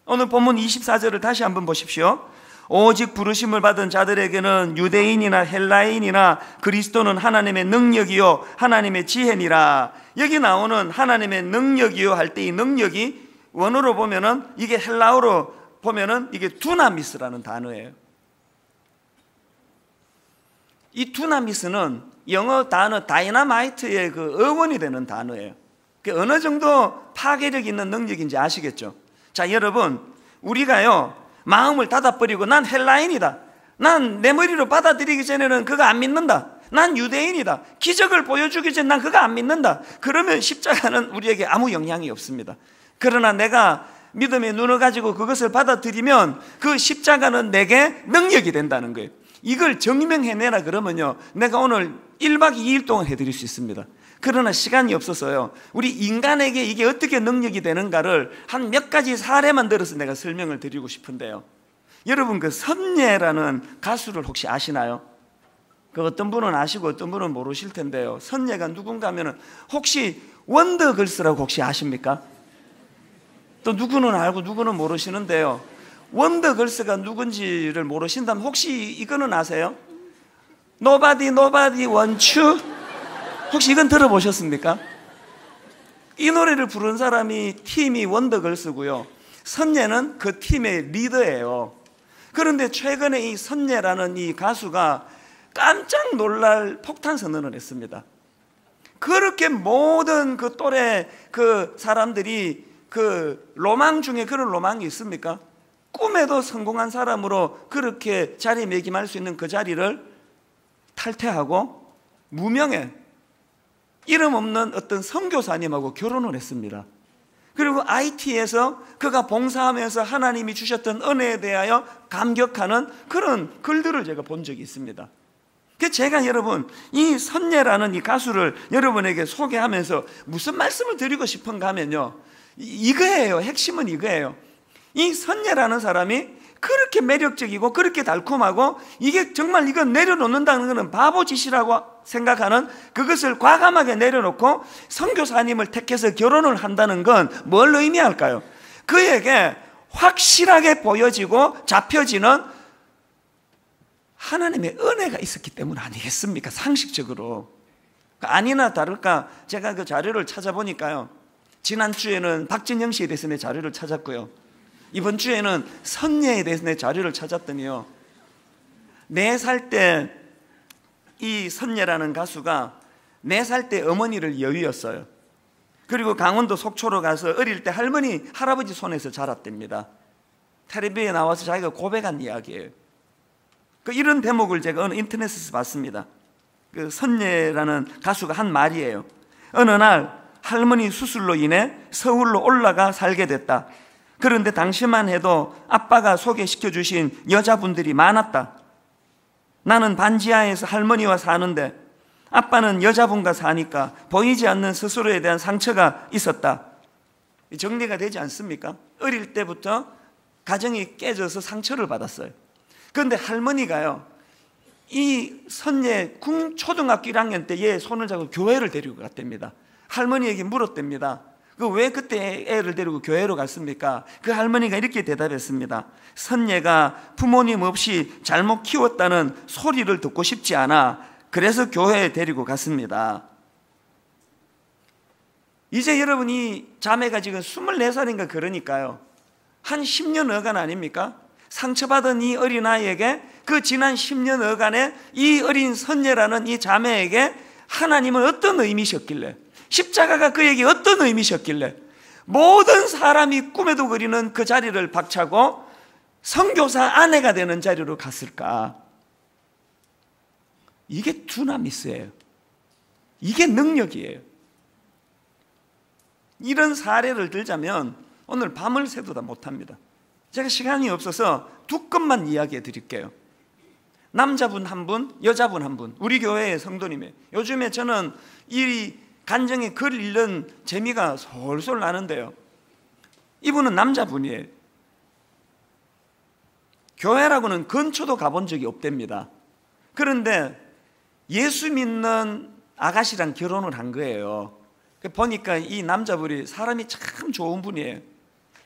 오늘 본문 24절을 다시 한번 보십시오. 오직 부르심을 받은 자들에게는 유대인이나 헬라인이나 그리스도는 하나님의 능력이요 하나님의 지혜니라. 여기 나오는 하나님의 능력이요 할 때 이 능력이 원어로 보면은, 이게 헬라어로 보면은 이게 두나미스라는 단어예요. 이 두나미스는 영어 단어 다이너마이트의 그 어원이 되는 단어예요. 어느 정도 파괴력 있는 능력인지 아시겠죠? 자, 여러분, 우리가요 마음을 닫아버리고 난 헬라인이다, 난 내 머리로 받아들이기 전에는 그거 안 믿는다, 난 유대인이다, 기적을 보여주기 전에 난 그거 안 믿는다, 그러면 십자가는 우리에게 아무 영향이 없습니다. 그러나 내가 믿음의 눈을 가지고 그것을 받아들이면 그 십자가는 내게 능력이 된다는 거예요. 이걸 증명해내라 그러면요, 내가 오늘 1박 2일 동안 해드릴 수 있습니다. 그러나 시간이 없어서요, 우리 인간에게 이게 어떻게 능력이 되는가를 한 몇 가지 사례만 들어서 내가 설명을 드리고 싶은데요. 여러분, 그 선예라는 가수를 혹시 아시나요? 그 어떤 분은 아시고 어떤 분은 모르실 텐데요. 선예가 누군가 하면은 혹시 원더걸스라고 혹시 아십니까? 또 누구는 알고 누구는 모르시는데요. 원더걸스가 누군지를 모르신다면 혹시 이거는 아세요? Nobody Nobody Want You? 혹시 이건 들어보셨습니까? 이 노래를 부른 사람이 팀이 원더걸스고요, 선예는 그 팀의 리더예요. 그런데 최근에 이 선예라는 이 가수가 깜짝 놀랄 폭탄 선언을 했습니다. 그렇게 모든 그 또래 그 사람들이 그 로망 중에 그런 로망이 있습니까? 꿈에도 성공한 사람으로 그렇게 자리매김할 수 있는 그 자리를 탈퇴하고 무명의 이름 없는 어떤 선교사님하고 결혼을 했습니다. 그리고 IT에서 그가 봉사하면서 하나님이 주셨던 은혜에 대하여 감격하는 그런 글들을 제가 본 적이 있습니다. 그래서 제가 여러분, 이 선예라는 이 가수를 여러분에게 소개하면서 무슨 말씀을 드리고 싶은가 하면요, 이거예요. 핵심은 이거예요. 이 선예라는 사람이 그렇게 매력적이고 그렇게 달콤하고 이게 정말 이건 내려놓는다는 것은 바보짓이라고 생각하는 그것을 과감하게 내려놓고 선교사님을 택해서 결혼을 한다는 건 뭘 의미할까요? 그에게 확실하게 보여지고 잡혀지는 하나님의 은혜가 있었기 때문 아니겠습니까? 상식적으로. 아니나 다를까 제가 그 자료를 찾아보니까요, 지난주에는 박진영 씨에 대해서 내 자료를 찾았고요, 이번 주에는 선예에 대해서 내 자료를 찾았더니요, 4살 때 이 선예라는 가수가 4살 때 어머니를 여위었어요. 그리고 강원도 속초로 가서 어릴 때 할머니 할아버지 손에서 자랐답니다. 텔레비에 나와서 자기가 고백한 이야기예요. 이런 대목을 제가 어느 인터넷에서 봤습니다. 그 선예라는 가수가 한 말이에요. 어느 날 할머니 수술로 인해 서울로 올라가 살게 됐다. 그런데 당시만 해도 아빠가 소개시켜 주신 여자분들이 많았다. 나는 반지하에서 할머니와 사는데 아빠는 여자분과 사니까 보이지 않는 스스로에 대한 상처가 있었다. 정리가 되지 않습니까? 어릴 때부터 가정이 깨져서 상처를 받았어요. 그런데 할머니가요, 이 선예 초등학교 1학년 때 얘 손을 잡고 교회를 데리고 갔답니다. 할머니에게 물었답니다. 왜 그때 애를 데리고 교회로 갔습니까? 그 할머니가 이렇게 대답했습니다. 선예가 부모님 없이 잘못 키웠다는 소리를 듣고 싶지 않아 그래서 교회에 데리고 갔습니다. 이제 여러분이 자매가 지금 24살인가 그러니까요, 한 10년 어간 아닙니까? 상처받은 이 어린아이에게 그 지난 10년 어간에 이 어린 선예라는 이 자매에게 하나님은 어떤 의미셨길래, 십자가가 그에게 어떤 의미셨길래 모든 사람이 꿈에도 그리는 그 자리를 박차고 선교사 아내가 되는 자리로 갔을까? 이게 두나미스예요. 이게 능력이에요. 이런 사례를 들자면 오늘 밤을 새도 다 못합니다. 제가 시간이 없어서 2건만 이야기해 드릴게요. 남자분 한 분, 여자분 한 분, 우리 교회의 성도님이에요. 요즘에 저는 이 간증에 글 읽는 재미가 솔솔 나는데요, 이분은 남자분이에요. 교회라고는 근처도 가본 적이 없답니다. 그런데 예수 믿는 아가씨랑 결혼을 한 거예요. 보니까 이 남자분이 사람이 참 좋은 분이에요.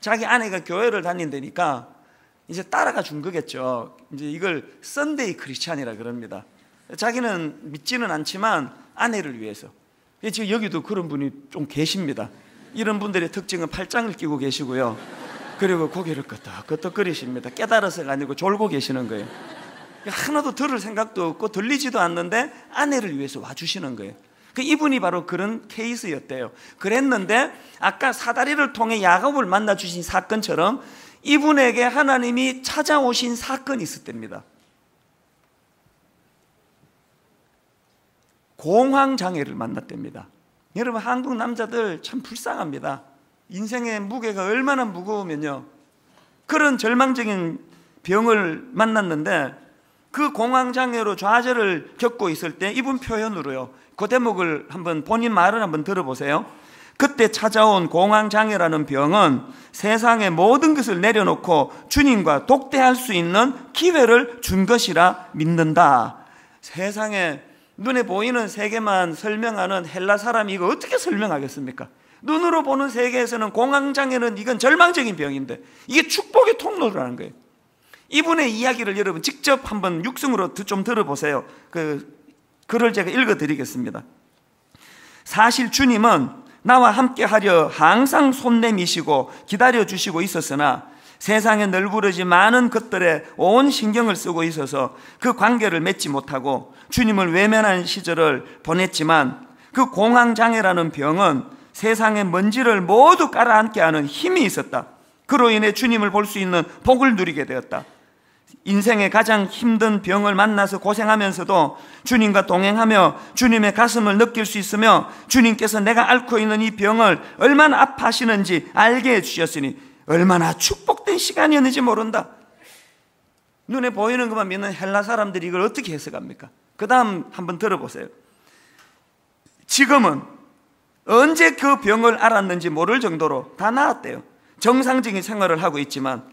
자기 아내가 교회를 다닌다니까 이제 따라가 준 거겠죠. 이제 이걸 썬데이 크리스찬이라 그럽니다. 자기는 믿지는 않지만 아내를 위해서. 지금 여기도 그런 분이 좀 계십니다. 이런 분들의 특징은 팔짱을 끼고 계시고요, 그리고 고개를 끄덕끄덕거리십니다. 깨달아서가 아니고 졸고 계시는 거예요. 하나도 들을 생각도 없고 들리지도 않는데 아내를 위해서 와주시는 거예요. 이분이 바로 그런 케이스였대요. 그랬는데 아까 사다리를 통해 야곱을 만나 주신 사건처럼 이분에게 하나님이 찾아오신 사건이 있었답니다. 공황장애를 만났답니다. 여러분, 한국 남자들 참 불쌍합니다. 인생의 무게가 얼마나 무거우면요, 그런 절망적인 병을 만났는데 그 공황장애로 좌절을 겪고 있을 때 이분 표현으로요, 그 대목을 한번 본인 말을 한번 들어보세요. 그때 찾아온 공황장애라는 병은 세상의 모든 것을 내려놓고 주님과 독대할 수 있는 기회를 준 것이라 믿는다. 세상에 눈에 보이는 세계만 설명하는 헬라 사람이 이거 어떻게 설명하겠습니까? 눈으로 보는 세계에서는 공황장애는 이건 절망적인 병인데 이게 축복의 통로라는 거예요. 이분의 이야기를 여러분 직접 한번 육성으로 좀 들어보세요. 글을 제가 읽어드리겠습니다. 사실 주님은 나와 함께 하려 항상 손 내미시고 기다려주시고 있었으나 세상에 널브러진 많은 것들에 온 신경을 쓰고 있어서 그 관계를 맺지 못하고 주님을 외면한 시절을 보냈지만 그 공황장애라는 병은 세상의 먼지를 모두 깔아앉게 하는 힘이 있었다. 그로 인해 주님을 볼 수 있는 복을 누리게 되었다. 인생의 가장 힘든 병을 만나서 고생하면서도 주님과 동행하며 주님의 가슴을 느낄 수 있으며 주님께서 내가 앓고 있는 이 병을 얼마나 아파하시는지 알게 해주셨으니 얼마나 축복된 시간이었는지 모른다. 눈에 보이는 것만 믿는 헬라 사람들이 이걸 어떻게 해석합니까? 그 다음 한번 들어보세요. 지금은 언제 그 병을 알았는지 모를 정도로 다 나았대요. 정상적인 생활을 하고 있지만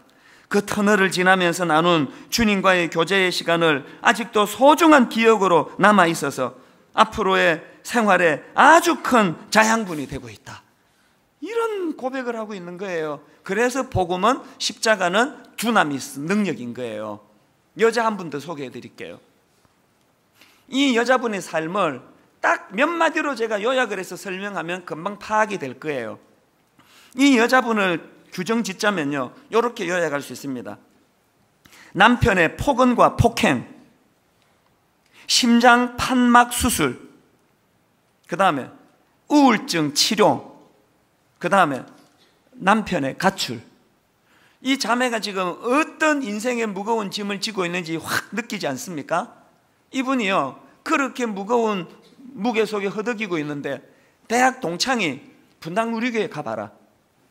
그 터널을 지나면서 나눈 주님과의 교제의 시간을 아직도 소중한 기억으로 남아있어서 앞으로의 생활에 아주 큰 자양분이 되고 있다. 이런 고백을 하고 있는 거예요. 그래서 복음은 십자가는 두나미스 능력인 거예요. 여자 한 분 더 소개해 드릴게요. 이 여자분의 삶을 딱 몇 마디로 제가 요약을 해서 설명하면 금방 파악이 될 거예요. 이 여자분을 규정 짓자면요, 이렇게 요약할 수 있습니다. 남편의 폭언과 폭행, 심장 판막 수술, 그 다음에 우울증 치료, 그 다음에 남편의 가출. 이 자매가 지금 어떤 인생의 무거운 짐을 지고 있는지 확 느끼지 않습니까? 이분이요, 그렇게 무거운 무게 속에 허덕이고 있는데 대학 동창이 분당 우리 교회 가봐라,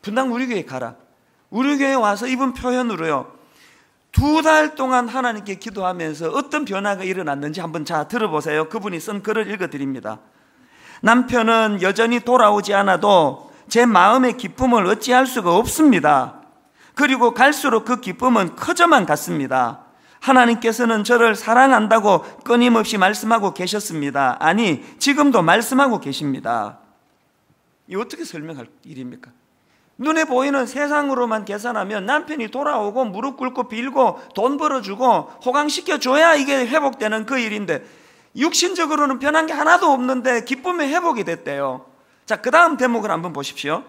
분당 우리 교회 가라. 우리 교회 와서 이분 표현으로요, 2달 동안 하나님께 기도하면서 어떤 변화가 일어났는지 한번 자 들어보세요. 그분이 쓴 글을 읽어드립니다. 남편은 여전히 돌아오지 않아도 제 마음의 기쁨을 어찌할 수가 없습니다. 그리고 갈수록 그 기쁨은 커져만 갔습니다. 하나님께서는 저를 사랑한다고 끊임없이 말씀하고 계셨습니다. 아니, 지금도 말씀하고 계십니다. 이 어떻게 설명할 일입니까? 눈에 보이는 세상으로만 계산하면 남편이 돌아오고 무릎 꿇고 빌고 돈 벌어주고 호강시켜줘야 이게 회복되는 그 일인데 육신적으로는 변한 게 하나도 없는데 기쁨의 회복이 됐대요. 자, 그 다음 대목을 한번 보십시오.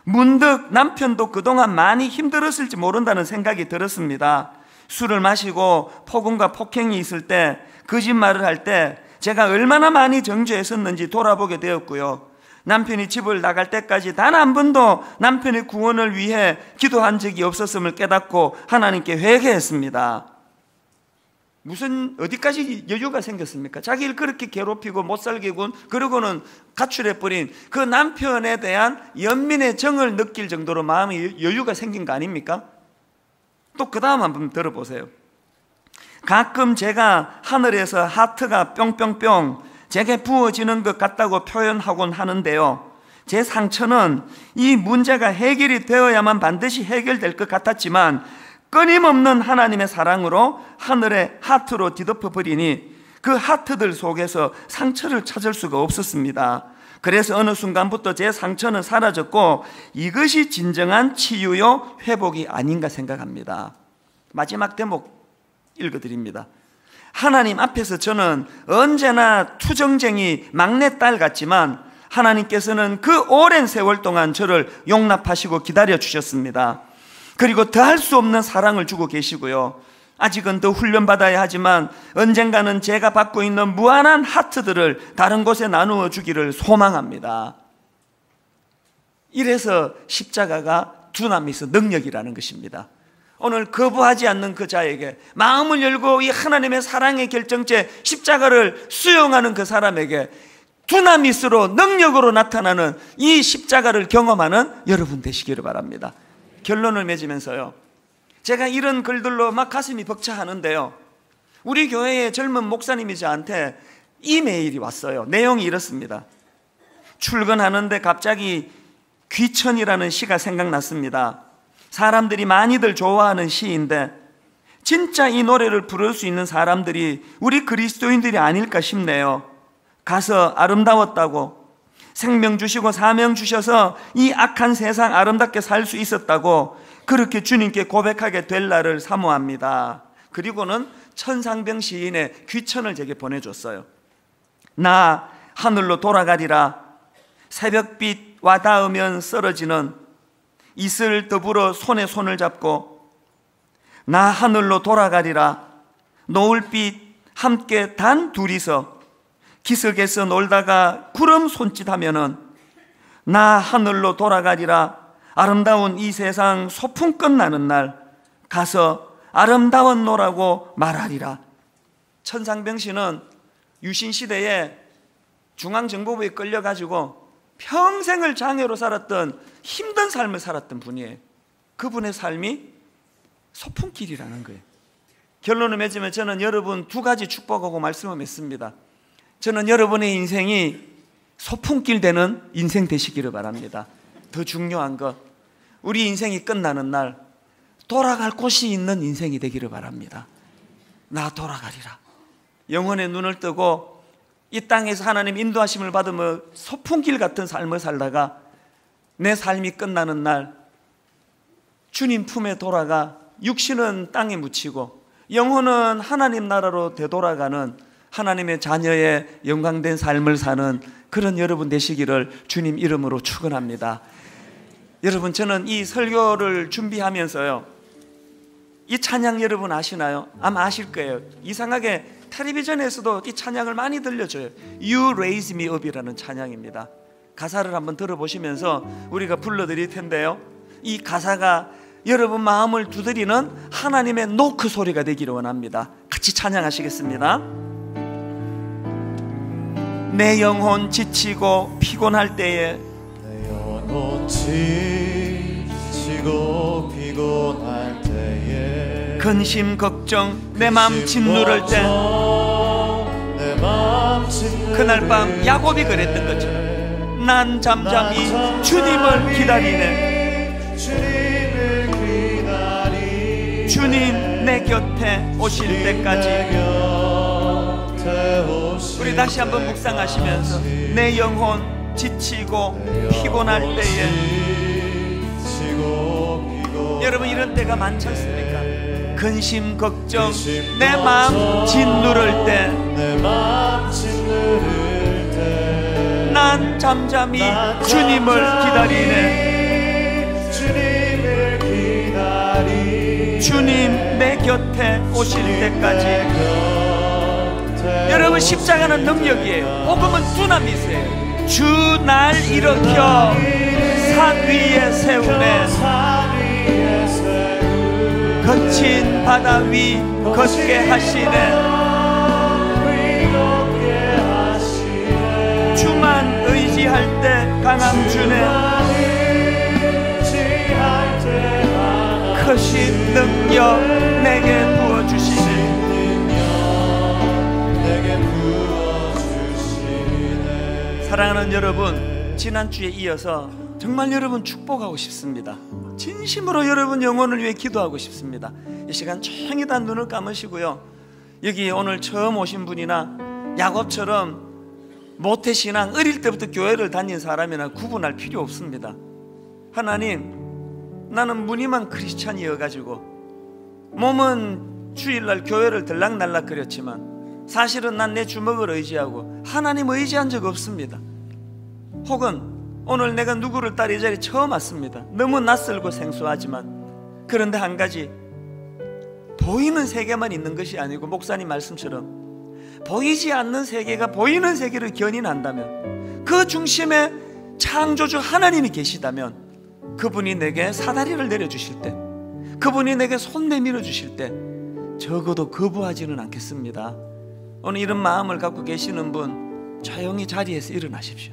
문득 남편도 그동안 많이 힘들었을지 모른다는 생각이 들었습니다. 술을 마시고 폭언과 폭행이 있을 때, 거짓말을 할 때 제가 얼마나 많이 정죄했었는지 돌아보게 되었고요. 남편이 집을 나갈 때까지 단 한 번도 남편의 구원을 위해 기도한 적이 없었음을 깨닫고 하나님께 회개했습니다. 무슨 어디까지 여유가 생겼습니까? 자기를 그렇게 괴롭히고 못살게 군, 그러고는 가출해버린 그 남편에 대한 연민의 정을 느낄 정도로 마음에 여유가 생긴 거 아닙니까? 또 그 다음 한번 들어보세요. 가끔 제가 하늘에서 하트가 뿅뿅뿅 제게 부어지는 것 같다고 표현하곤 하는데요, 제 상처는 이 문제가 해결이 되어야만 반드시 해결될 것 같았지만 끊임없는 하나님의 사랑으로 하늘의 하트로 뒤덮어버리니 그 하트들 속에서 상처를 찾을 수가 없었습니다. 그래서 어느 순간부터 제 상처는 사라졌고 이것이 진정한 치유요 회복이 아닌가 생각합니다. 마지막 대목 읽어드립니다. 하나님 앞에서 저는 언제나 투정쟁이 막내딸 같지만 하나님께서는 그 오랜 세월 동안 저를 용납하시고 기다려주셨습니다. 그리고 더할 수 없는 사랑을 주고 계시고요, 아직은 더 훈련받아야 하지만 언젠가는 제가 받고 있는 무한한 하트들을 다른 곳에 나누어 주기를 소망합니다. 이래서 십자가가 두나미스 능력이라는 것입니다. 오늘 거부하지 않는 그 자에게, 마음을 열고 이 하나님의 사랑의 결정체 십자가를 수용하는 그 사람에게 두나미스로 능력으로 나타나는 이 십자가를 경험하는 여러분 되시기를 바랍니다. 결론을 맺으면서요, 제가 이런 글들로 막 가슴이 벅차하는데요, 우리 교회의 젊은 목사님이 저한테 이메일이 왔어요. 내용이 이렇습니다. 출근하는데 갑자기 귀천이라는 시가 생각났습니다. 사람들이 많이들 좋아하는 시인데 진짜 이 노래를 부를 수 있는 사람들이 우리 그리스도인들이 아닐까 싶네요. 가서 아름다웠다고, 생명 주시고 사명 주셔서 이 악한 세상 아름답게 살 수 있었다고 그렇게 주님께 고백하게 될 날을 사모합니다. 그리고는 천상병 시인의 귀천을 제게 보내줬어요. 나 하늘로 돌아가리라. 새벽빛 와닿으면 쓰러지는 이슬 더불어 손에 손을 잡고 나 하늘로 돌아가리라. 노을빛 함께 단 둘이서 기슭에서 놀다가 구름 손짓하면은 나 하늘로 돌아가리라. 아름다운 이 세상 소풍 끝나는 날 가서 아름다웠노라고 말하리라. 천상병 씨는 유신시대에 중앙정보부에 끌려가지고 평생을 장애로 살았던 힘든 삶을 살았던 분이에요. 그분의 삶이 소풍길이라는 거예요. 결론을 맺으면 저는 여러분 두 가지 축복하고 말씀을 맺습니다. 저는 여러분의 인생이 소풍길 되는 인생 되시기를 바랍니다. 더 중요한 거, 우리 인생이 끝나는 날 돌아갈 곳이 있는 인생이 되기를 바랍니다. 나 돌아가리라. 영혼의 눈을 뜨고 이 땅에서 하나님 인도하심을 받으며 소풍길 같은 삶을 살다가 내 삶이 끝나는 날 주님 품에 돌아가 육신은 땅에 묻히고 영혼은 하나님 나라로 되돌아가는 하나님의 자녀의 영광된 삶을 사는 그런 여러분 되시기를 주님 이름으로 축원합니다. 여러분, 저는 이 설교를 준비하면서요, 이 찬양 여러분 아시나요? 아마 아실 거예요. 이상하게 텔레비전에서도 이 찬양을 많이 들려줘요. You Raise Me Up이라는 찬양입니다. 가사를 한번 들어보시면서 우리가 불러드릴 텐데요, 이 가사가 여러분 마음을 두드리는 하나님의 노크 소리가 되기를 원합니다. 같이 찬양하시겠습니다. 내 영혼 지치고 피곤할 때에, 내 영혼 지치고 피곤할 때에, 근심 걱정 내 맘 짓누를 때, 그날 밤 야곱이 그랬던 것처럼 난 잠잠히 주님을 기다리네. 주님 내 곁에 오실 때까지. 우리 다시 한번 묵상하시면서 내 영혼 지치고 피곤할 때에, 여러분 이런 때가 많지 않습니까? 근심 걱정 내 마음 짓누를 때, 난 잠잠히 주님을 기다리네. 주님 내 곁에 오실 때까지. 여러분 십자가는 능력이에요. 복음은 두나미스예요. 주 날 일으켜 산 위에 세우네. 거친 바다 위 걷게 하시네. 주만 의지할 때 강함 주네. 크신 능력 내게 부어주시네. 사랑하는 여러분, 지난주에 이어서 정말 여러분 축복하고 싶습니다. 진심으로 여러분 영혼을 위해 기도하고 싶습니다. 이 시간 조용히 다 눈을 감으시고요, 여기 오늘 처음 오신 분이나 야곱처럼 모태신앙 어릴 때부터 교회를 다닌 사람이나 구분할 필요 없습니다. 하나님, 나는 무늬만 크리스찬이어가지고 몸은 주일날 교회를 들락날락거렸지만 사실은 난 내 주먹을 의지하고 하나님 의지한 적 없습니다. 혹은 오늘 내가 누구를 따라 이 자리에 처음 왔습니다. 너무 낯설고 생소하지만, 그런데 한 가지, 보이는 세계만 있는 것이 아니고 목사님 말씀처럼 보이지 않는 세계가 보이는 세계를 견인한다면, 그 중심에 창조주 하나님이 계시다면 그분이 내게 사다리를 내려주실 때, 그분이 내게 손 내밀어 주실 때 적어도 거부하지는 않겠습니다. 오늘 이런 마음을 갖고 계시는 분 조용히 자리에서 일어나십시오.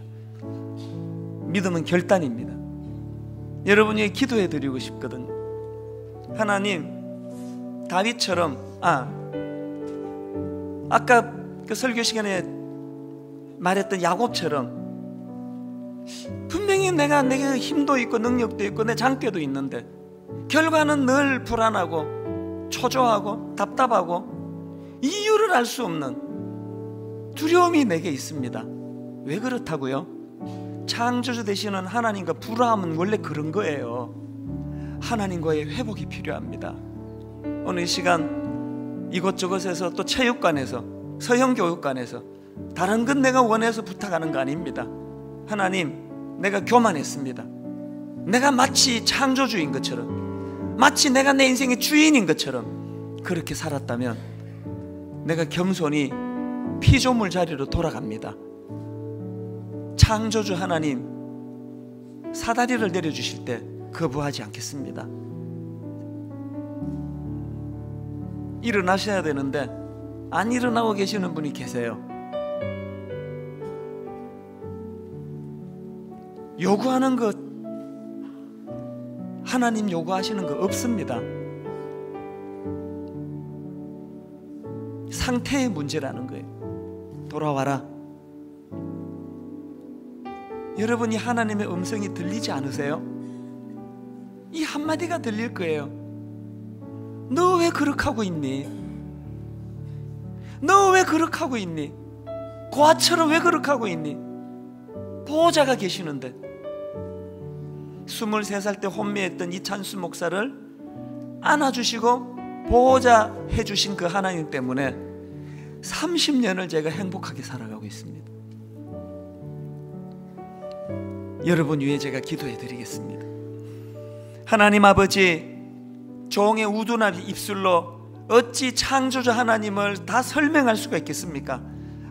믿음은 결단입니다. 여러분이 기도해 드리고 싶거든. 하나님, 다윗처럼 아까 그 설교 시간에 말했던 야곱처럼 분명히 내게 힘도 있고 능력도 있고 내 장대도 있는데 결과는 늘 불안하고 초조하고 답답하고 이유를 알 수 없는 두려움이 내게 있습니다. 왜 그렇다고요? 창조주 되시는 하나님과 불화함은 원래 그런 거예요. 하나님과의 회복이 필요합니다. 오늘 이 시간 이곳저곳에서 또 체육관에서 서형교육관에서 다른 건 내가 원해서 부탁하는 거 아닙니다. 하나님, 내가 교만했습니다. 내가 마치 창조주인 것처럼, 마치 내가 내 인생의 주인인 것처럼 그렇게 살았다면 내가 겸손히 피조물 자리로 돌아갑니다. 창조주 하나님 사다리를 내려주실 때 거부하지 않겠습니다. 일어나셔야 되는데 안 일어나고 계시는 분이 계세요. 요구하는 것, 하나님 요구하시는 거 없습니다. 상태의 문제라는 거예요. 돌아와라. 여러분이 하나님의 음성이 들리지 않으세요? 이 한마디가 들릴 거예요. 너 왜 그렇게 하고 있니? 너 왜 그렇게 하고 있니? 고아처럼 왜 그렇게 하고 있니? 보호자가 계시는데 23살 때 혼미했던 이찬수 목사를 안아주시고 보호자 해주신 그 하나님 때문에 30년을 제가 행복하게 살아가고 있습니다. 여러분 위해 제가 기도해 드리겠습니다. 하나님 아버지, 종의 우둔한 입술로 어찌 창조주 하나님을 다 설명할 수가 있겠습니까?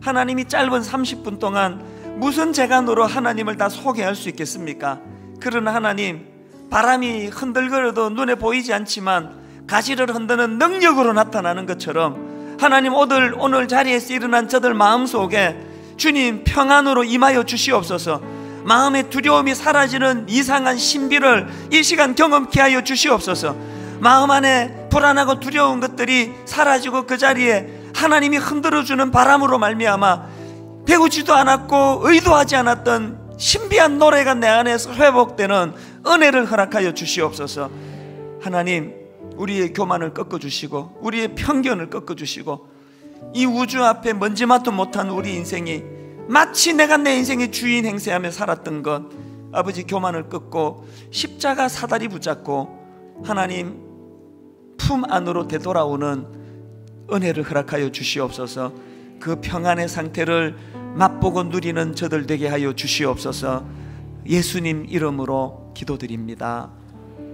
하나님이 짧은 30분 동안 무슨 재간으로 하나님을 다 소개할 수 있겠습니까? 그러나 하나님, 바람이 흔들거려도 눈에 보이지 않지만 가지를 흔드는 능력으로 나타나는 것처럼 하나님, 오늘 자리에서 일어난 저들 마음속에 주님 평안으로 임하여 주시옵소서. 마음의 두려움이 사라지는 이상한 신비를 이 시간 경험케 하여 주시옵소서. 마음 안에 불안하고 두려운 것들이 사라지고 그 자리에 하나님이 흔들어주는 바람으로 말미암아 배우지도 않았고 의도하지 않았던 신비한 노래가 내 안에서 회복되는 은혜를 허락하여 주시옵소서. 하나님, 우리의 교만을 꺾어주시고 우리의 편견을 꺾어주시고 이 우주 앞에 먼지맛도 못한 우리 인생이 마치 내가 내 인생의 주인 행세하며 살았던 것, 아버지 교만을 꺾고 십자가 사다리 붙잡고 하나님 품 안으로 되돌아오는 은혜를 허락하여 주시옵소서. 그 평안의 상태를 맛보고 누리는 저들 되게 하여 주시옵소서. 예수님 이름으로 기도드립니다.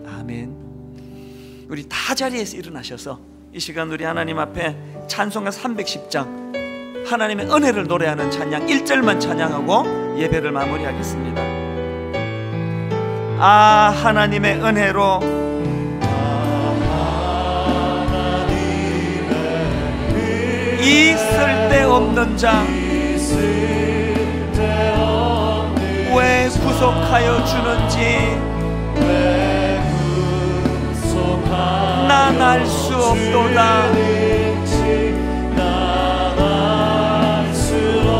아멘. 우리 다 자리에서 일어나셔서 이 시간 우리 하나님 앞에 찬송가 310장 하나님의 은혜를 노래하는 찬양 1절만 찬양하고 예배를 마무리하겠습니다. 아, 하나님의 은혜로 이 쓸데없는 자 왜 구속하여 주는지 난 알 수 없도다.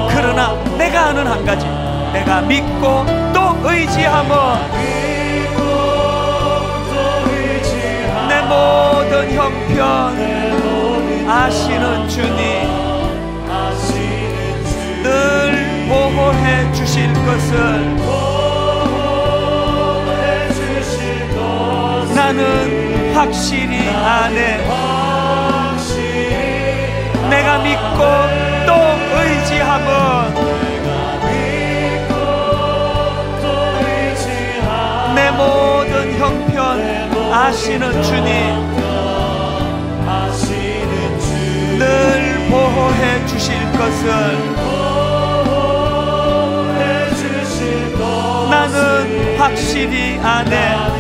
그러나 내가 아는 한 가지, 내가 믿고 또 의지하며 내 모든 형편 아시는 주님 늘 보호해 주실 것을 나는 확실히 아네. 내가 믿고 또 의지하면 내 모든 형편 아시는 주님 늘 보호해 주실 것을 나는 확실히 아네.